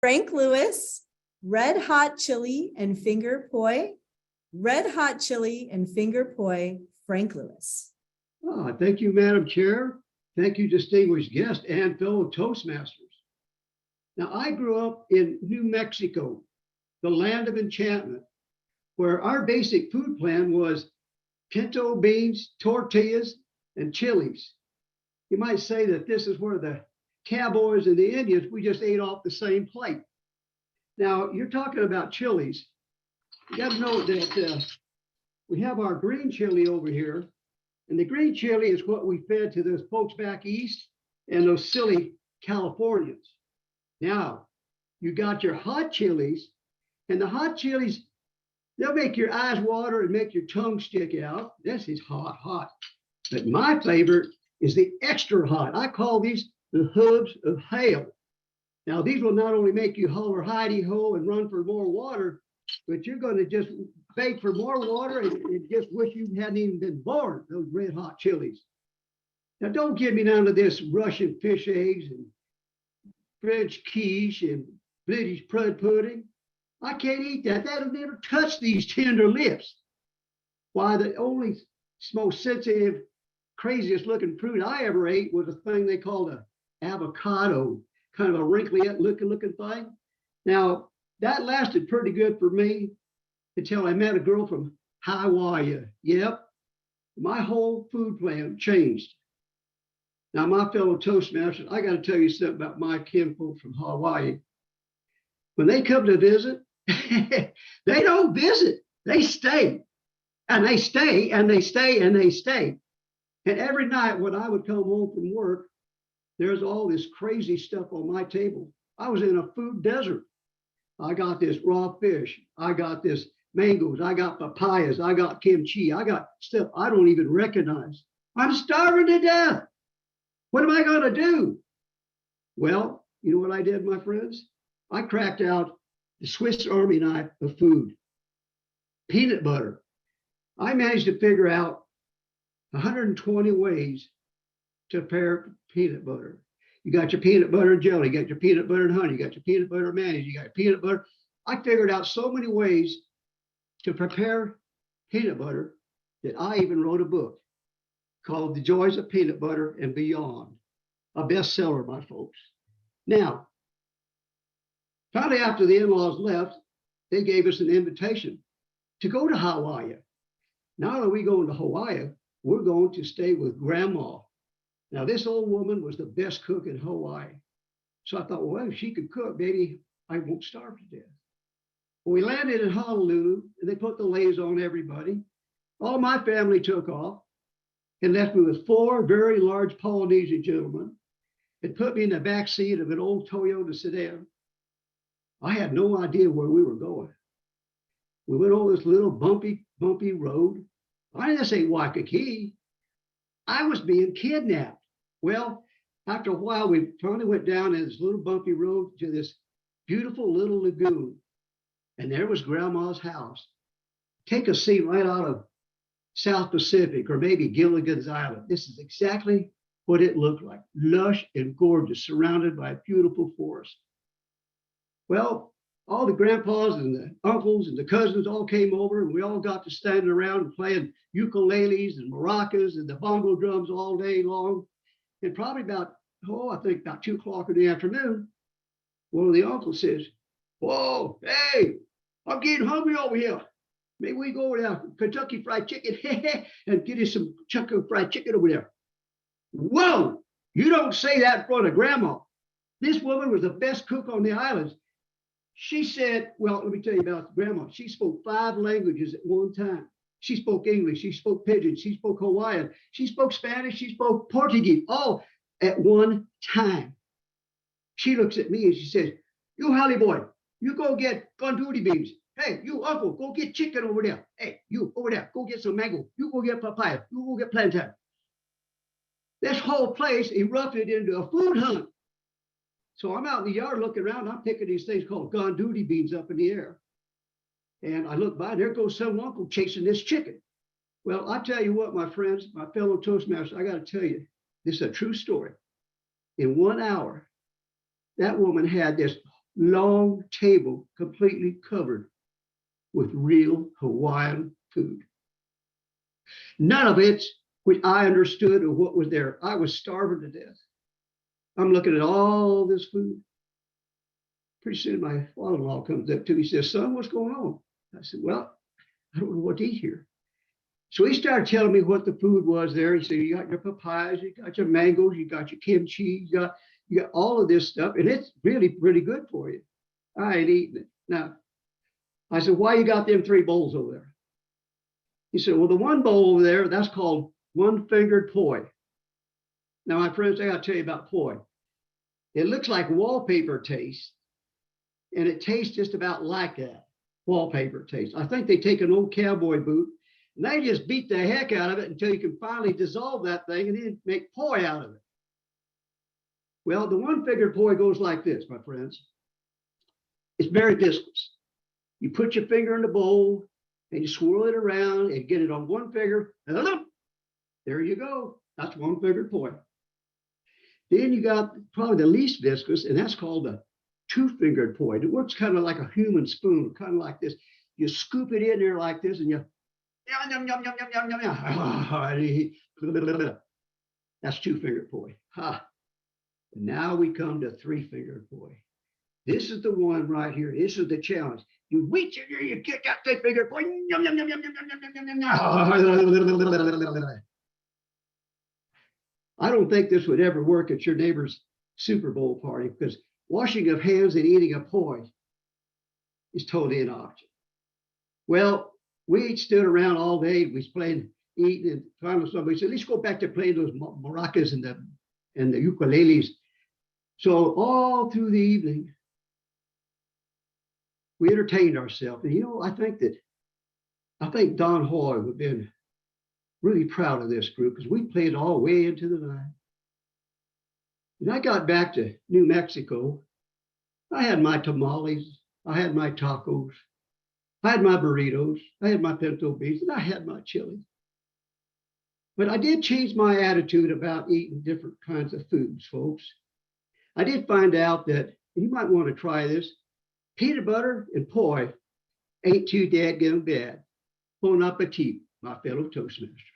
Frank Lewis, red hot chili and finger poi. Red hot chili and finger poi, Frank Lewis. Thank you, Madam Chair. Thank you, distinguished guests and fellow Toastmasters. Now, I grew up in New Mexico, the land of enchantment, where our basic food plan was pinto beans, tortillas, and chilies. You might say that this is where the cowboys and the Indians, we just ate off the same plate. Now, you're talking about chilies. You got to know that we have our green chili over here, and the green chili is what we fed to those folks back east and those silly Californians. Now, you got your hot chilies, and the hot chilies, they'll make your eyes water and make your tongue stick out. This is hot, hot. But my favorite is the extra hot. I call these the hooves of hail. Now, these will not only make you holler hidey-ho and run for more water, but you're going to just beg for more water and just wish you hadn't even been born, those red hot chilies. Now, don't get me down to this Russian fish eggs and French quiche and British plum pudding. I can't eat that. That'll never touch these tender lips. Why, the only most sensitive, craziest looking fruit I ever ate was a thing they called an avocado, kind of a wrinkly looking thing. Now, that lasted pretty good for me until I met a girl from Hawaii. Yep, my whole food plan changed. Now, my fellow Toastmasters, I got to tell you something about my kinfolk from Hawaii. When they come to visit, they don't visit, they stay. And they stay, and they stay, and they stay. And every night when I would come home from work, there's all this crazy stuff on my table. I was in a food desert. I got this raw fish. I got this mangoes. I got papayas. I got kimchi. I got stuff I don't even recognize. I'm starving to death. What am I going to do? Well, you know what I did, my friends? I cracked out the Swiss Army knife of food. Peanut butter. I managed to figure out 120 ways to prepare peanut butter. You got your peanut butter and jelly, you got your peanut butter and honey, you got your peanut butter and mayonnaise, you got your peanut butter. I figured out so many ways to prepare peanut butter that I even wrote a book called The Joys of Peanut Butter and Beyond, a bestseller, my folks. Now, finally, after the in-laws left, they gave us an invitation to go to Hawaii. Not only are we going to Hawaii, we're going to stay with Grandma. Now, this old woman was the best cook in Hawaii. So I thought, well, if she could cook, maybe I won't starve to death. Well, we landed in Honolulu, and they put the lays on everybody. All my family took off and left me with 4 very large Polynesian gentlemen and put me in the back seat of an old Toyota sedan. I had no idea where we were going. We went over this little bumpy road. I didn't say Waikiki. I was being kidnapped. Well, after a while, we finally went down this little bumpy road to this beautiful little lagoon. And there was Grandma's house. Take a scene right out of South Pacific or maybe Gilligan's Island. This is exactly what it looked like. Lush and gorgeous, surrounded by a beautiful forest. Well, all the grandpas and the uncles and the cousins all came over, and we all got to standing around and playing ukuleles and maracas and the bongo drums all day long. And probably about 2 o'clock in the afternoon, one of the uncles says, "Whoa, hey, I'm getting hungry over here. Maybe we go over to Kentucky Fried Chicken and get us some Kentucky Fried Chicken over there." Whoa, you don't say that in front of Grandma. This woman was the best cook on the islands. She said, well, let me tell you about Grandma. She spoke 5 languages at one time. She spoke English, she spoke Pidgin, she spoke Hawaiian, she spoke Spanish, she spoke Portuguese, all at one time. She looks at me and she says, "You Holly boy, you go get gandouri beans. Hey, you uncle, go get chicken over there. Hey, you over there, go get some mango. You go get papaya. You go get plantain." This whole place erupted into a food hunt. So I'm out in the yard looking around. I'm picking these things called gandouri beans up in the air. And I look by, there goes some uncle chasing this chicken. Well, I tell you what, my friends, my fellow Toastmasters, I got to tell you, this is a true story. In 1 hour, that woman had this long table completely covered with real Hawaiian food. None of it which I understood or what was there. I was starving to death. I'm looking at all this food. Pretty soon my father-in-law comes up to me, he says, son, what's going on? I said, well, I don't know what to eat here. So he started telling me what the food was there. He said, you got your papayas, you got your mangoes, you got your kimchi, you got all of this stuff, and it's really, really good for you. I ain't eating it. Now, I said, why you got them 3 bowls over there? He said, well, the one bowl over there, that's called one-fingered poi. Now, my friends, I got to tell you about poi. It looks like wallpaper taste, and it tastes just about like that, wallpaper taste. I think they take an old cowboy boot, and they just beat the heck out of it until you can finally dissolve that thing and then make poi out of it. Well, the one-fingered poi goes like this, my friends. It's very viscous. You put your finger in the bowl, and you swirl it around and get it on one finger, and there you go. That's one-fingered poi. Then you got probably the least viscous, and that's called the two-fingered poi. It works kind of like a human spoon, kind of like this. You scoop it in there like this, and you yum, yum, yum, yum, yum, yum, yum. That's two-fingered poi. Ha. Now we come to three-fingered poi. This is the one right here. This is the challenge. You reach in here, you kick out that finger, poi, yum, yum, yum, yum, yum, yum, yum, yum, yum. I don't think this would ever work at your neighbor's Super Bowl party because washing of hands and eating a poi is totally an option. Well, we each stood around all day. We was playing, eating, and finally somebody said, let's go back to playing those maracas and the ukuleles. So all through the evening, we entertained ourselves. And I think Don Hoy would have been really proud of this group because we played all way into the night. When I got back to New Mexico, I had my tamales, I had my tacos, I had my burritos, I had my pinto beans, and I had my chili. But I did change my attitude about eating different kinds of foods, folks. I did find out that you might want to try this. Peanut butter and poi ain't too dadgum bad. Bon appetit, my fellow Toastmasters.